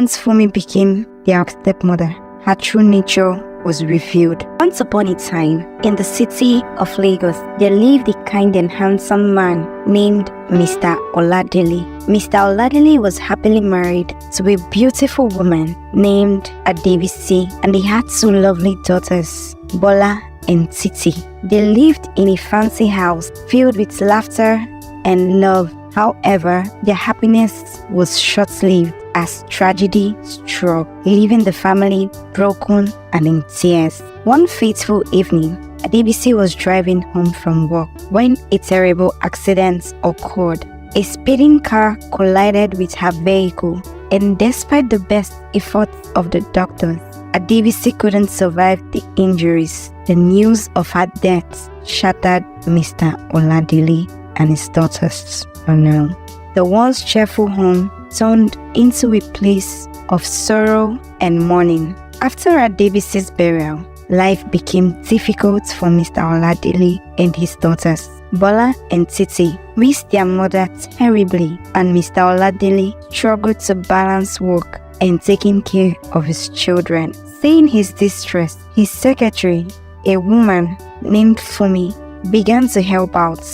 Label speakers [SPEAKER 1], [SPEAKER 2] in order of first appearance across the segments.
[SPEAKER 1] Once Fumi became their stepmother, her true nature was revealed. Once upon a time, in the city of Lagos, there lived a kind and handsome man named Mr. Oladele. Mr. Oladele was happily married to a beautiful woman named Adebisi, and they had two lovely daughters, Bola and Titi. They lived in a fancy house filled with laughter and love. However, their happiness was short-lived as tragedy struck, leaving the family broken and in tears. One fateful evening, Adebisi was driving home from work when a terrible accident occurred. A speeding car collided with her vehicle, and despite the best efforts of the doctors, Adebisi couldn't survive the injuries. The news of her death shattered Mr. Oladele and his daughters. Oh no. The once cheerful home turned into a place of sorrow and mourning. After Adebisi's burial, life became difficult for Mr. Oladele and his daughters. Bola and Titi missed their mother terribly, and Mr. Oladele struggled to balance work and taking care of his children. Seeing his distress, his secretary, a woman named Fumi, began to help out.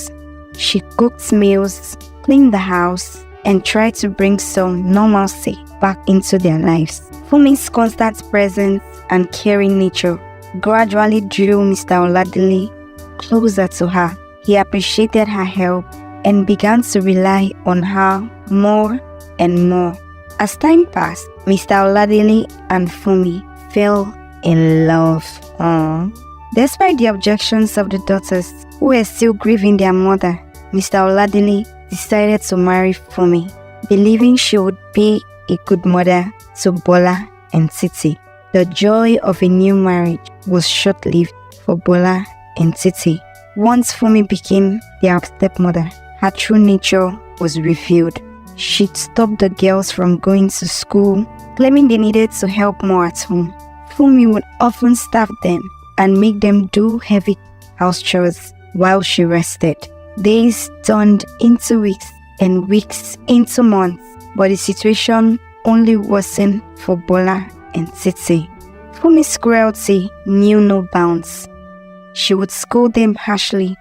[SPEAKER 1] She cooked meals, cleaned the house, and tried to bring some normalcy back into their lives. Fumi's constant presence and caring nature gradually drew Mr. Oladele closer to her. He appreciated her help and began to rely on her more and more. As time passed, Mr. Oladele and Fumi fell in love. Despite the objections of the daughters, who were still grieving their mother, Mr. Oladele decided to marry Fumi, believing she would be a good mother to Bola and Titi. The joy of a new marriage was short-lived for Bola and Titi. Once Fumi became their stepmother, her true nature was revealed. She'd stopped the girls from going to school, claiming they needed to help more at home. Fumi would often starve them and make them do heavy house chores while she rested. Days turned into weeks and weeks into months, but the situation only worsened for Bola and Titi. Fumi's cruelty knew no bounds. She would scold them harshly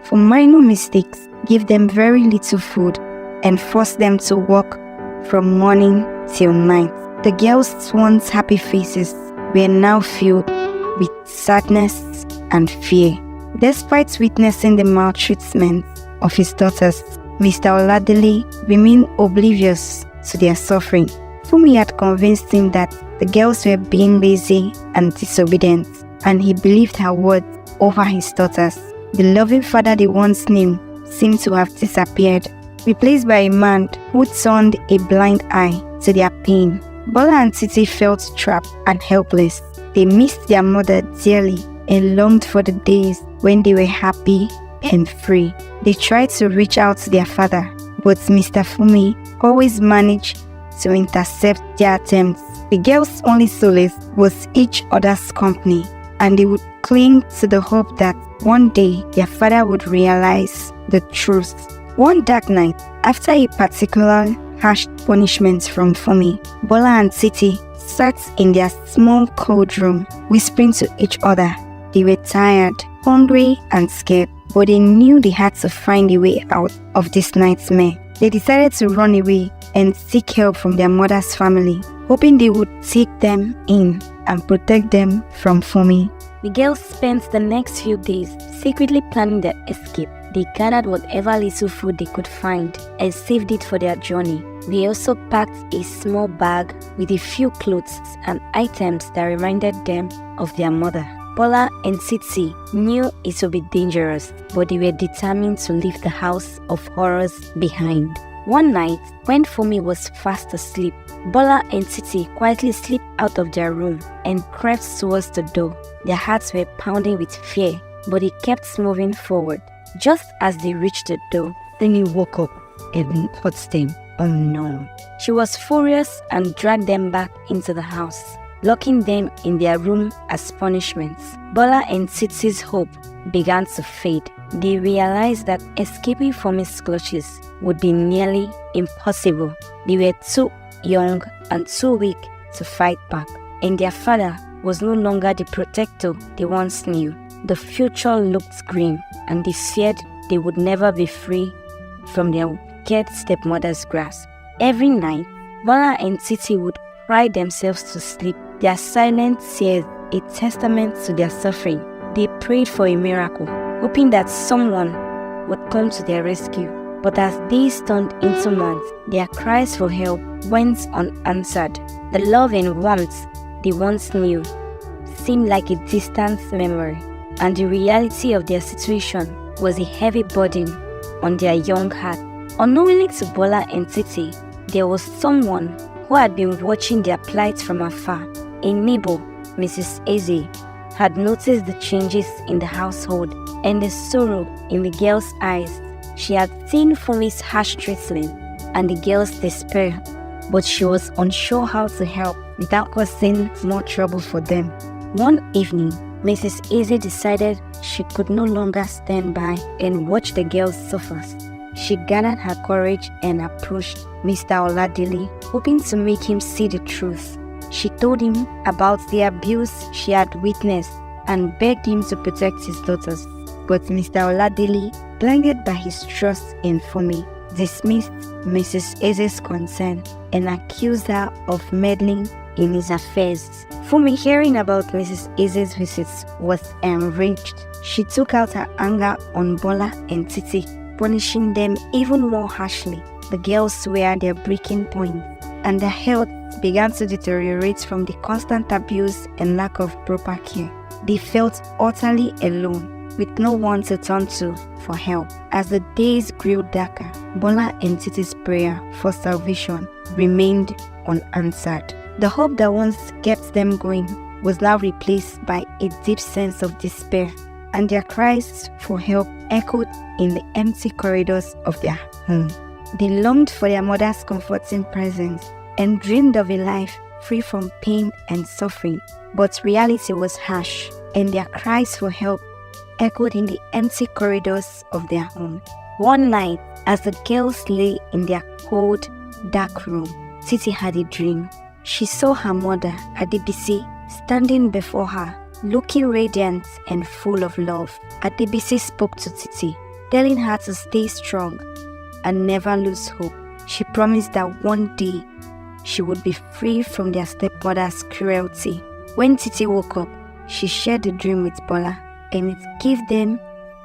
[SPEAKER 1] for minor mistakes, give them very little food, and force them to work from morning till night. The girls' once happy faces were now filled with sadness and fear. Despite witnessing the maltreatment of his daughters, Mr. Oladele remained oblivious to their suffering. Fumi had convinced him that the girls were being lazy and disobedient, and he believed her words over his daughters. The loving father they once knew seemed to have disappeared, replaced by a man who turned a blind eye to their pain. Bola and Titi felt trapped and helpless. They missed their mother dearly and longed for the days when they were happy and free. They tried to reach out to their father, but Mr. Fumi always managed to intercept their attempts. The girls' only solace was each other's company, and they would cling to the hope that one day their father would realize the truth. One dark night, after a particular harsh punishment from Fumi, Bola and Titi sat in their small cold room, whispering to each other. They were tired, hungry, and scared, but they knew they had to find a way out of this nightmare. They decided to run away and seek help from their mother's family, hoping they would take them in and protect them from Fumi. The girls spent the next few days secretly planning their escape. They gathered whatever little food they could find and saved it for their journey. They also packed a small bag with a few clothes and items that reminded them of their mother. Bola and Titi knew it would be dangerous, but they were determined to leave the house of horrors behind. One night, when Fumi was fast asleep, Bola and Titi quietly slipped out of their room and crept towards the door. Their hearts were pounding with fear, but they kept moving forward. Just as they reached the door, Fumi woke up and caught them. Oh no. She was furious and dragged them back into the house, locking them in their room as punishment. Bola and Titi's hope began to fade. They realized that escaping from his clutches would be nearly impossible. They were too young and too weak to fight back, and their father was no longer the protector they once knew. The future looked grim, and they feared they would never be free from their wicked stepmother's grasp. Every night, Bola and Titi would cry themselves to sleep, their silent tears a testament to their suffering. They prayed for a miracle, hoping that someone would come to their rescue. But as days turned into months, their cries for help went unanswered. The love and warmth they once knew seemed like a distant memory, and the reality of their situation was a heavy burden on their young heart. Unknowingly to Bola and Titi, there was someone who had been watching their plight from afar. A neighbor, Mrs. Eze, had noticed the changes in the household and the sorrow in the girl's eyes. She had seen Fumi's harsh treatment and the girl's despair, but she was unsure how to help without causing more trouble for them. One evening, Mrs. Eze decided she could no longer stand by and watch the girls suffer. She gathered her courage and approached Mr. Oladili, hoping to make him see the truth. She told him about the abuse she had witnessed and begged him to protect his daughters. But Mr. Oladili, blinded by his trust in Fumi, dismissed Mrs. Eze's concern and accused her of meddling in his affairs. Fumi, hearing about Mrs. Eze's visits, was enraged. She took out her anger on Bola and Titi, punishing them even more harshly. The girls were at their breaking point, and their health began to deteriorate from the constant abuse and lack of proper care. They felt utterly alone, with no one to turn to for help. As the days grew darker, Bola and Titi's prayer for salvation remained unanswered. The hope that once kept them going was now replaced by a deep sense of despair, and their cries for help echoed in the empty corridors of their home. They longed for their mother's comforting presence and dreamed of a life free from pain and suffering. But reality was harsh, and their cries for help echoed in the empty corridors of their home. One night, as the girls lay in their cold, dark room, Titi had a dream. She saw her mother, Adebisi, standing before her, looking radiant and full of love. Adebisi spoke to Titi, telling her to stay strong and never lose hope. She promised that one day she would be free from their stepmother's cruelty. When Titi woke up, she shared the dream with Bola, and it gave them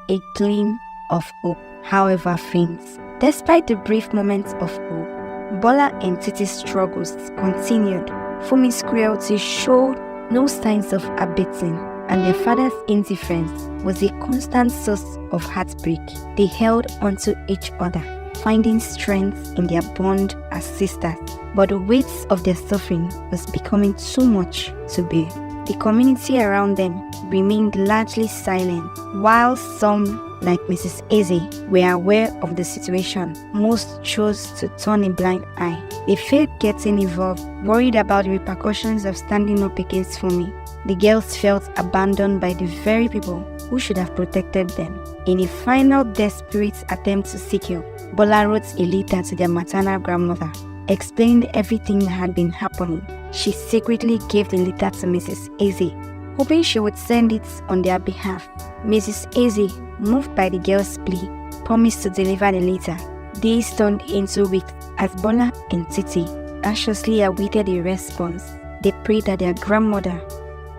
[SPEAKER 1] a gleam of hope, however faint. Despite the brief moments of hope, Bola and Titi's struggles continued. Fumi's cruelty showed no signs of abating, and their father's indifference was a constant source of heartbreak. They held onto each other, finding strength in their bond as sisters, but the weight of their suffering was becoming too much to bear. The community around them remained largely silent, while some, like Mrs. Eze, were aware of the situation. Most chose to turn a blind eye. They feared getting involved, worried about the repercussions of standing up against Fumi. The girls felt abandoned by the very people who should have protected them. In a final desperate attempt to seek help, Bola wrote a letter to their maternal grandmother, explained everything that had been happening. She secretly gave the letter to Mrs. Eze, hoping she would send it on their behalf. Mrs. Eze, moved by the girl's plea, promised to deliver the letter. Days turned into weeks as Bola and Titi anxiously awaited a response. They prayed that their grandmother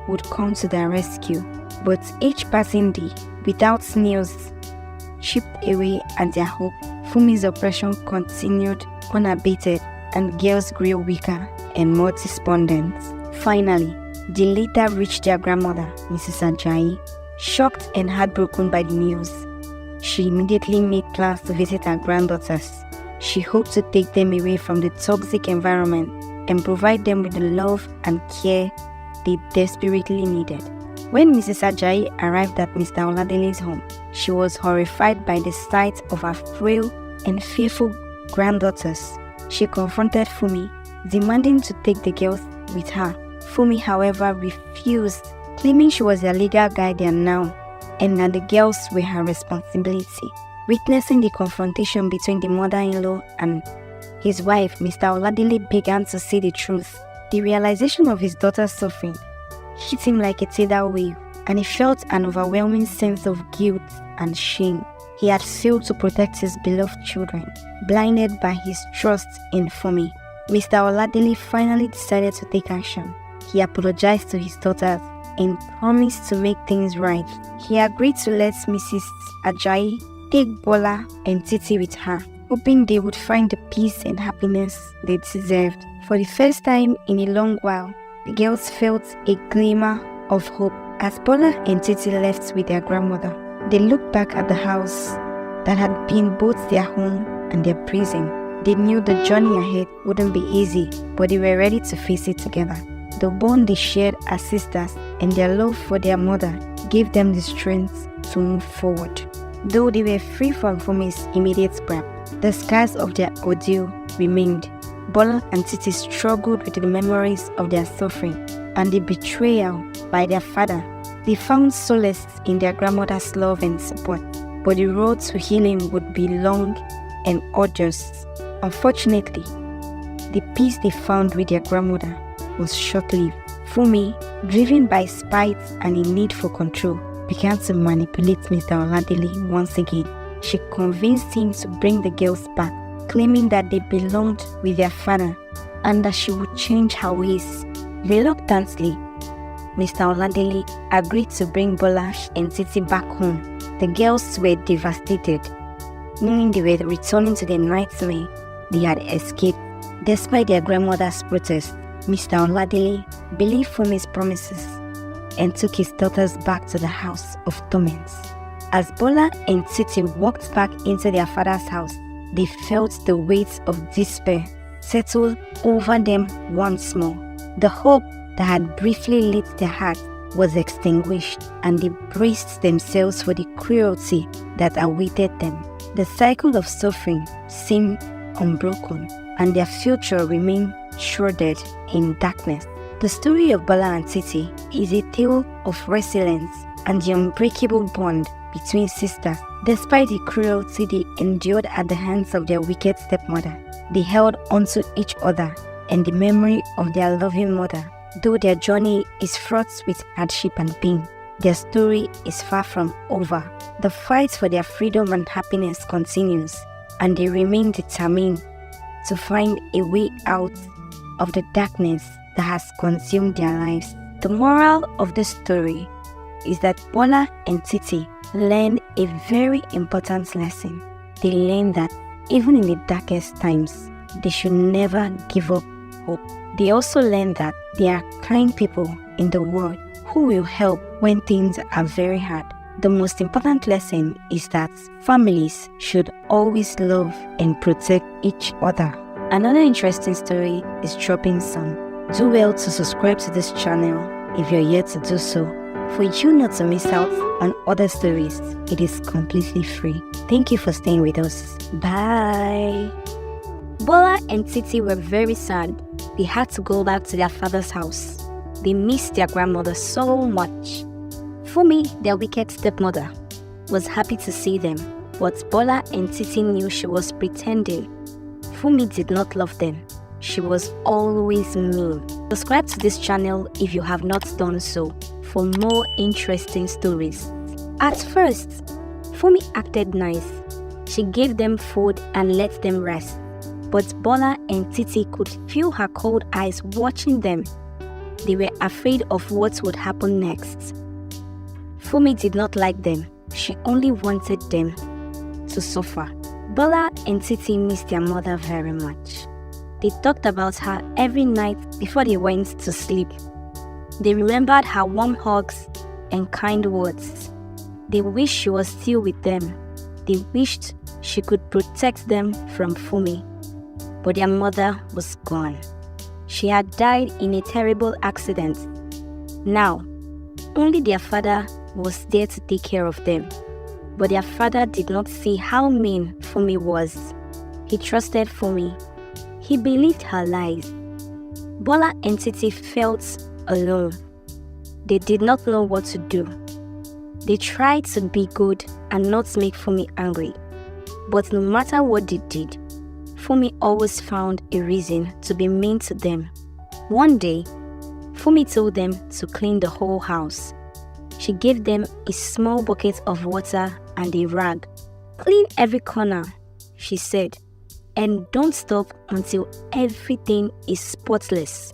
[SPEAKER 1] would come to their rescue, but each passing day, without news, chipped away at their hope. Fumi's oppression continued unabated, and girls grew weaker and more despondent. Finally, the letter reached their grandmother, Mrs. Ajayi. Shocked and heartbroken by the news, she immediately made plans to visit her granddaughters. She hoped to take them away from the toxic environment and provide them with the love and care they desperately needed. When Mrs. Ajayi arrived at Mr. Oladele's home, she was horrified by the sight of her frail and fearful granddaughters. She confronted Fumi, demanding to take the girls with her. Fumi, however, refused, claiming she was their legal guardian now and that the girls were her responsibility. Witnessing the confrontation between the mother-in-law and his wife, Mr. Oladile, began to see the truth. The realization of his daughter's suffering hit him like a tidal wave, and he felt an overwhelming sense of guilt and shame. He had failed to protect his beloved children, blinded by his trust in Funmi. Mr. Oladile finally decided to take action. He apologized to his daughters and promised to make things right. He agreed to let Mrs. Ajayi take Bola and Titi with her, hoping they would find the peace and happiness they deserved. For the first time in a long while, the girls felt a glimmer of hope as Bola and Titi left with their grandmother. They looked back at the house that had been both their home and their prison. They knew the journey ahead wouldn't be easy, but they were ready to face it together. The bond they shared as sisters and their love for their mother gave them the strength to move forward. Though they were free from Funmi's immediate grip, the scars of their ordeal remained. Bola and Titi struggled with the memories of their suffering and the betrayal by their father. They found solace in their grandmother's love and support, but the road to healing would be long and arduous. Unfortunately, the peace they found with their grandmother was short-lived. Funmi, driven by spite and a need for control, began to manipulate Mr. Oladile once again. She convinced him to bring the girls back, claiming that they belonged with their father and that she would change her ways. Reluctantly, Mr. Oladile agreed to bring Bola and Titi back home. The girls were devastated, knowing they were returning to the nightmare they had escaped. Despite their grandmother's protest, Mr. Oladile believed Funmi's promises and took his daughters back to the house of torments. As Bola and Titi walked back into their father's house, they felt the weight of despair settle over them once more. The hope that had briefly lit their hearts was extinguished, and they braced themselves for the cruelty that awaited them. The cycle of suffering seemed unbroken, and their future remained shrouded in darkness. The story of Bola and Titi is a tale of resilience and the unbreakable bond between sisters. Despite the cruelty they endured at the hands of their wicked stepmother, they held onto each other and the memory of their loving mother. Though their journey is fraught with hardship and pain, their story is far from over. The fight for their freedom and happiness continues, and they remain determined to find a way out of the darkness that has consumed their lives. The moral of this story is that Bola and Titi learned a very important lesson. They learned that even in the darkest times, they should never give up hope. They also learned that there are kind people in the world who will help when things are very hard. The most important lesson is that families should always love and protect each other. Another interesting story is dropping soon. Do well to subscribe to this channel if you're yet to do so, for you not to miss out on other stories. It is completely free. Thank you for staying with us. Bye. Bola and Titi were very sad. They had to go back to their father's house. They missed their grandmother so much. Funmi, their wicked stepmother, was happy to see them, but Bola and Titi knew she was pretending. Funmi did not love them. She was always mean. Subscribe to this channel if you have not done so for more interesting stories. At first, Funmi acted nice. She gave them food and let them rest. But Bola and Titi could feel her cold eyes watching them. They were afraid of what would happen next. Funmi did not like them. She only wanted them to suffer. Bola and Titi missed their mother very much. They talked about her every night before they went to sleep. They remembered her warm hugs and kind words. They wished she was still with them. They wished she could protect them from Funmi. But their mother was gone. She had died in a terrible accident. Now, only their father was there to take care of them. But their father did not see how mean Funmi was. He trusted Funmi. He believed her lies. Bola and Titi felt alone. They did not know what to do. They tried to be good and not make Funmi angry. But no matter what they did, Fumi always found a reason to be mean to them. One day, Fumi told them to clean the whole house. She gave them a small bucket of water and a rag. "Clean every corner," she said, "and don't stop until everything is spotless."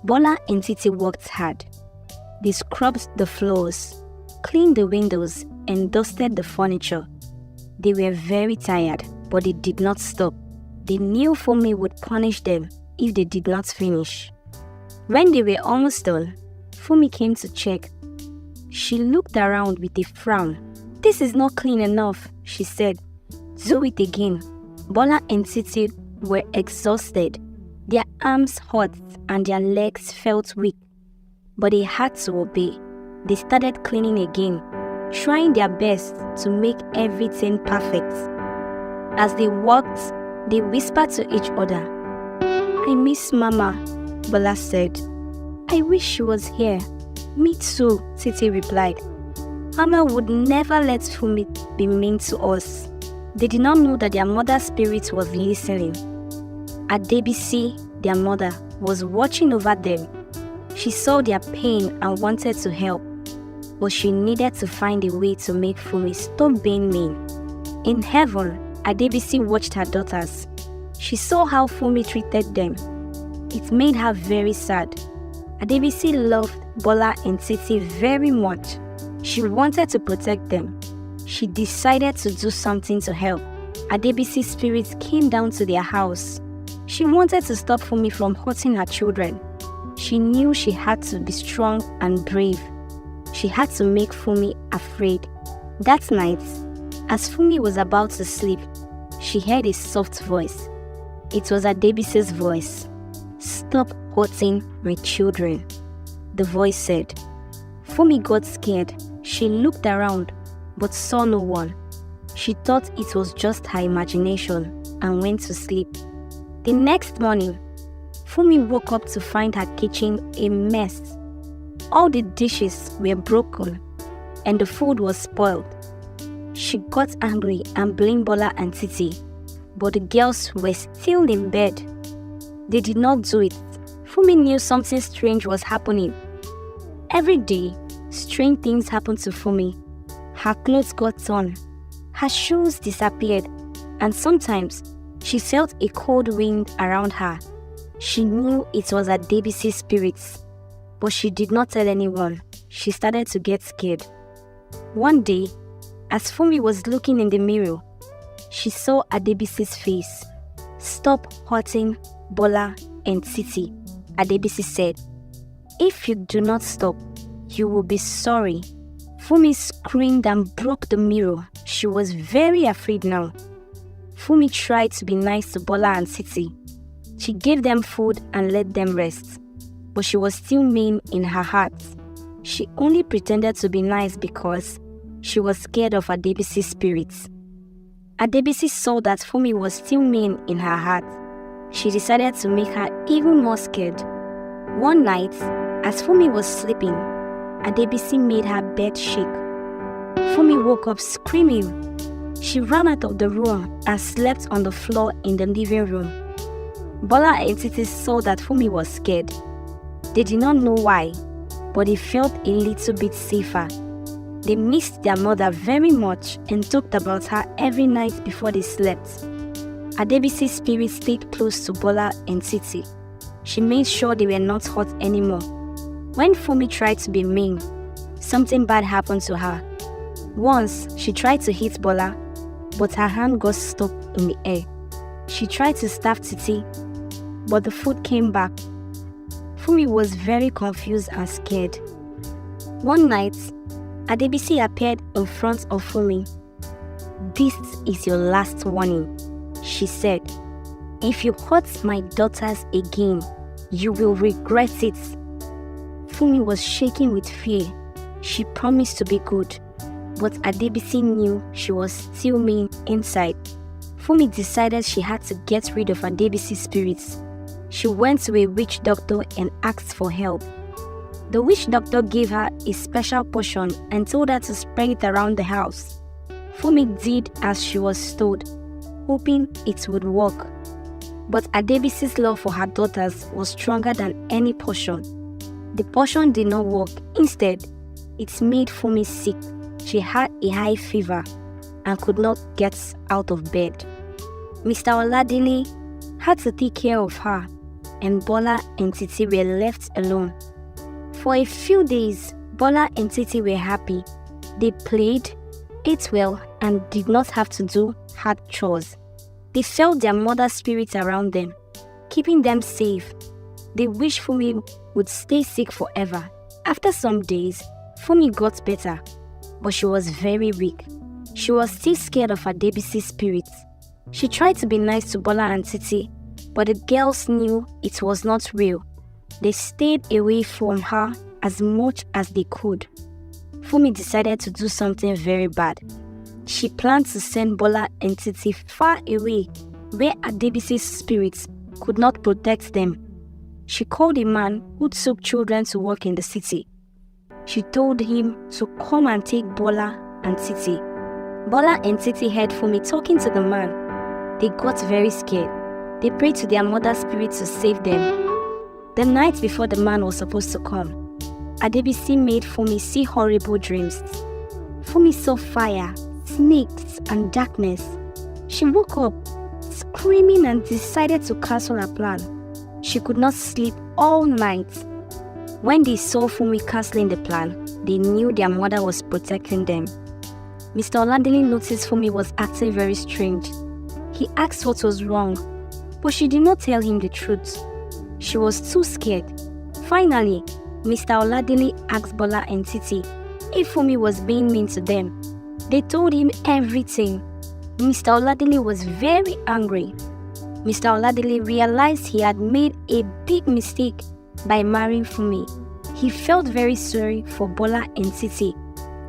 [SPEAKER 1] Bola and Titi worked hard. They scrubbed the floors, cleaned the windows, and dusted the furniture. They were very tired, but they did not stop. They knew Fumi would punish them if they did not finish. When they were almost done, Fumi came to check. She looked around with a frown. "This is not clean enough," she said. "Do it again." Bola and Titi were exhausted. Their arms hurt and their legs felt weak. But they had to obey. They started cleaning again, trying their best to make everything perfect. As they worked, they whispered to each other. "I miss Mama," Bola said. "I wish she was here." "Me too," Titi replied. "Mama would never let Fumi be mean to us." They did not know that their mother's spirit was listening. Adebisi, their mother, was watching over them. She saw their pain and wanted to help, but she needed to find a way to make Fumi stop being mean. In heaven, Adebisi watched her daughters. She saw how Fumi treated them. It made her very sad. Adebisi loved Bola and Titi very much. She wanted to protect them. She decided to do something to help. Adebisi's spirit came down to their house. She wanted to stop Fumi from hurting her children. She knew she had to be strong and brave. She had to make Fumi afraid. That night, as Fumi was about to sleep, she heard a soft voice. It was Adebisi's voice. "Stop hurting my children," the voice said. Fumi got scared. She looked around, but saw no one. She thought it was just her imagination and went to sleep. The next morning, Fumi woke up to find her kitchen a mess. All the dishes were broken and the food was spoiled. She got angry and blamed Bola and Titi, but the girls were still in bed. They did not do it. Fumi knew something strange was happening. Every day, strange things happened to Fumi. Her clothes got torn, her shoes disappeared, and sometimes she felt a cold wind around her. She knew it was Adebisi's spirits, but she did not tell anyone. She started to get scared. One day, as Fumi was looking in the mirror, she saw Adebisi's face. "Stop hurting Bola and Titi," Adebisi said. "If you do not stop, you will be sorry." Fumi screamed and broke the mirror. She was very afraid now. Fumi tried to be nice to Bola and Titi. She gave them food and let them rest, but she was still mean in her heart. She only pretended to be nice because she was scared of Adebisi's spirits. Adebisi saw that Fumi was still mean in her heart. She decided to make her even more scared. One night, as Fumi was sleeping, Adebisi made her bed shake. Fumi woke up screaming. She ran out of the room and slept on the floor in the living room. Bola and Titi saw that Fumi was scared. They did not know why, but they felt a little bit safer. They missed their mother very much and talked about her every night before they slept. Adebisi's spirit stayed close to Bola and Titi. She made sure they were not hurt anymore. When Fumi tried to be mean, something bad happened to her. Once, she tried to hit Bola, but her hand got stuck in the air. She tried to stab Titi, but the food came back. Fumi was very confused and scared. One night, Adebisi appeared in front of Fumi. "This is your last warning," she said. "If you hurt my daughters again, you will regret it." Fumi was shaking with fear. She promised to be good, but Adebisi knew she was still mean inside. Fumi decided she had to get rid of Adebisi's spirits. She went to a witch doctor and asked for help. The witch doctor gave her a special potion and told her to spread it around the house. Fumi did as she was told, hoping it would work. But Adebisi's love for her daughters was stronger than any potion. The potion did not work. Instead, it made Funmi sick. She had a high fever and could not get out of bed. Mr. Oladele had to take care of her, and Bola and Titi were left alone. For a few days, Bola and Titi were happy. They played, ate well, and did not have to do hard chores. They felt their mother's spirit around them, keeping them safe. They wished Funmi would stay sick forever. After some days, Funmi got better, but she was very weak. She was still scared of Adebisi's spirit. She tried to be nice to Bola and Titi, but the girls knew it was not real. They stayed away from her as much as they could. Funmi decided to do something very bad. She planned to send Bola and Titi far away where Adebisi's spirits could not protect them. She called a man who took children to work in the city. She told him to come and take Bola and Titi. Bola and Titi heard Funmi talking to the man. They got very scared. They prayed to their mother's spirit to save them. The night before the man was supposed to come, Adebisi made Funmi see horrible dreams. Funmi saw fire, snakes, and darkness. She woke up, screaming, and decided to cancel her plan. She could not sleep all night. When they saw Funmi canceling the plan, they knew their mother was protecting them. Mr. Oladele noticed Funmi was acting very strange. He asked what was wrong, but she did not tell him the truth. She was too scared. Finally, Mr. Oladele asked Bola and Titi if Funmi was being mean to them. They told him everything. Mr. Oladele was very angry. Mr. Oladele realized he had made a big mistake by marrying Funmi. He felt very sorry for Bola and Titi.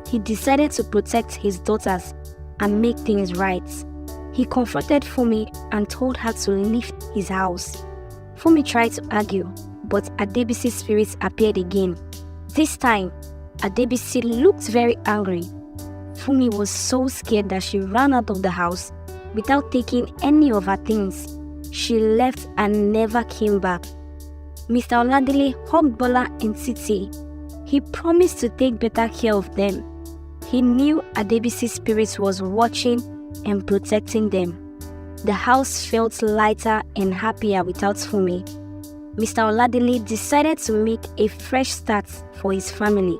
[SPEAKER 1] He decided to protect his daughters and make things right. He confronted Funmi and told her to leave his house. Funmi tried to argue, but Adebisi's spirit appeared again. This time, Adebisi looked very angry. Funmi was so scared that she ran out of the house without taking any of her things. She left and never came back. Mr. Oladele hugged Bola and Titi. He promised to take better care of them. He knew Adebisi's spirit was watching and protecting them. The house felt lighter and happier without Funmi. Mr. Oladele decided to make a fresh start for his family.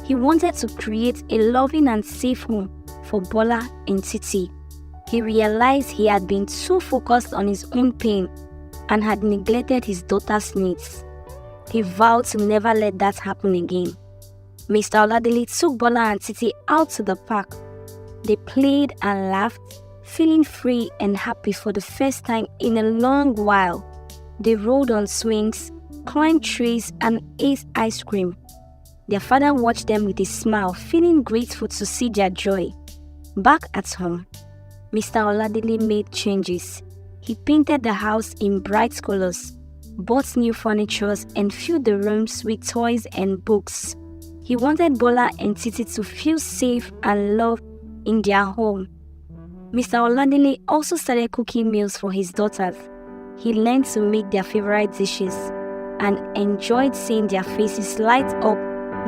[SPEAKER 1] He wanted to create a loving and safe home for Bola and Titi. He realized he had been too focused on his own pain and had neglected his daughter's needs. He vowed to never let that happen again. Mr. Oladele took Bola and Titi out to the park. They played and laughed, feeling free and happy for the first time in a long while. They rode on swings, climbed trees, and ate ice cream. Their father watched them with a smile, feeling grateful to see their joy. Back at home, Mr. Oladele made changes. He painted the house in bright colors, bought new furniture, and filled the rooms with toys and books. He wanted Bola and Titi to feel safe and loved in their home. Mr. Oladele also started cooking meals for his daughters. He learned to make their favorite dishes and enjoyed seeing their faces light up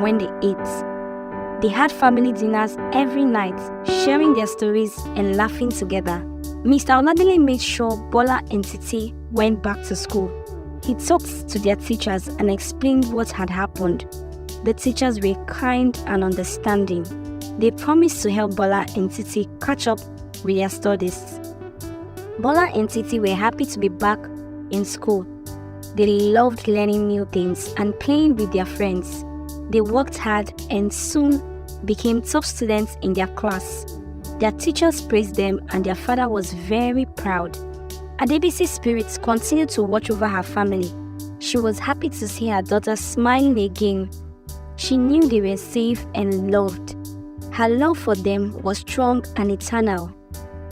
[SPEAKER 1] when they ate. They had family dinners every night, sharing their stories and laughing together. Mr. Oladele made sure Bola and Titi went back to school. He talked to their teachers and explained what had happened. The teachers were kind and understanding. They promised to help Bola and Titi catch up with their studies. Bola and Titi were happy to be back in school. They loved learning new things and playing with their friends. They worked hard and soon became top students in their class. Their teachers praised them and their father was very proud. Adebisi's spirits continued to watch over her family. She was happy to see her daughter smiling again. She knew they were safe and loved. Her love for them was strong and eternal.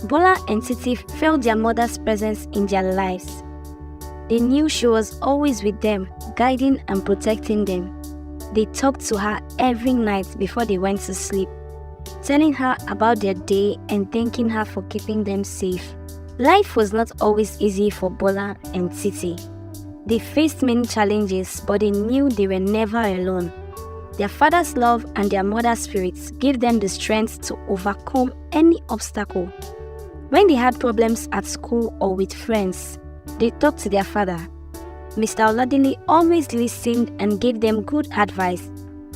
[SPEAKER 1] Bola and Titi felt their mother's presence in their lives. They knew she was always with them, guiding and protecting them. They talked to her every night before they went to sleep, telling her about their day and thanking her for keeping them safe. Life was not always easy for Bola and Titi. They faced many challenges, but they knew they were never alone. Their father's love and their mother's spirits gave them the strength to overcome any obstacle. When they had problems at school or with friends, they talked to their father. Mr. Oladile always listened and gave them good advice.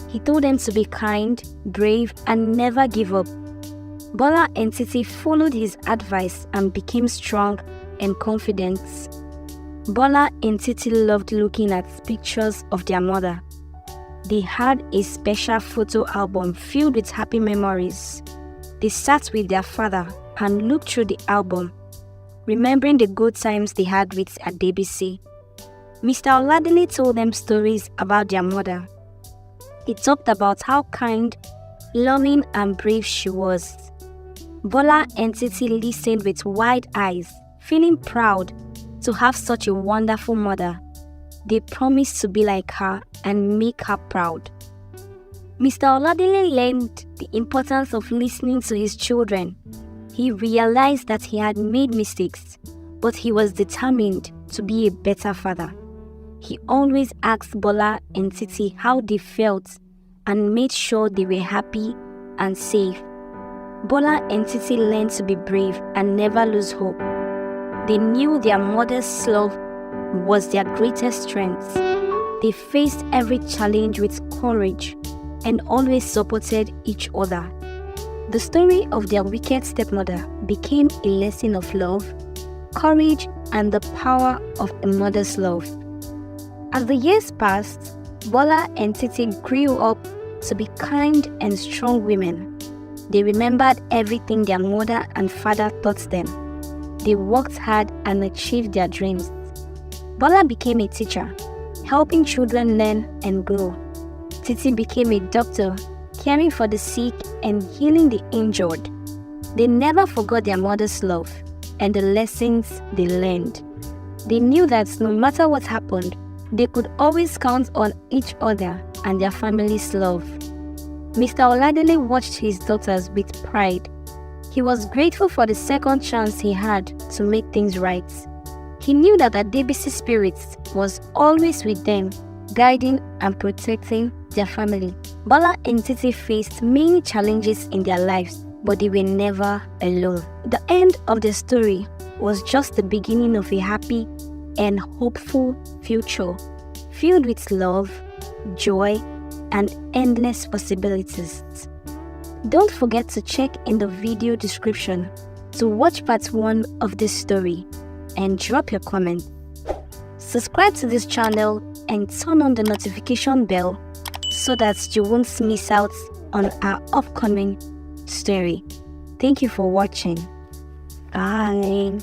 [SPEAKER 1] He told them to be kind, brave, and never give up. Bola and Titi followed his advice and became strong and confident. Bola and Titi loved looking at pictures of their mother. They had a special photo album filled with happy memories. They sat with their father and looked through the album, remembering the good times they had with Adebisi. Mr. Oladile told them stories about their mother. He talked about how kind, loving, and brave she was. Bola and Titi listened with wide eyes, feeling proud to have such a wonderful mother. They promised to be like her and make her proud. Mr. Oladile learned the importance of listening to his children. He realized that he had made mistakes, but he was determined to be a better father. He always asked Bola and Titi how they felt and made sure they were happy and safe. Bola and Titi learned to be brave and never lose hope. They knew their mother's love was their greatest strength. They faced every challenge with courage and always supported each other. The story of their wicked stepmother became a lesson of love, courage, and the power of a mother's love. As the years passed, Bola and Titi grew up to be kind and strong women. They remembered everything their mother and father taught them. They worked hard and achieved their dreams. Bola became a teacher, helping children learn and grow. Titi became a doctor, caring for the sick and healing the injured. They never forgot their mother's love and the lessons they learned. They knew that no matter what happened, they could always count on each other and their family's love. Mr. Oladile watched his daughters with pride. He was grateful for the second chance he had to make things right. He knew that Adebisi's spirit was always with them, guiding and protecting their family. Bola and Titi faced many challenges in their lives, but they were never alone. The end of the story was just the beginning of a happy and hopeful future, filled with love, joy, and endless possibilities. Don't forget to check in the video description to watch part 1 of this story and drop your comment. Subscribe to this channel and turn on the notification bell so that you won't miss out on our upcoming story. Thank you for watching. Bye.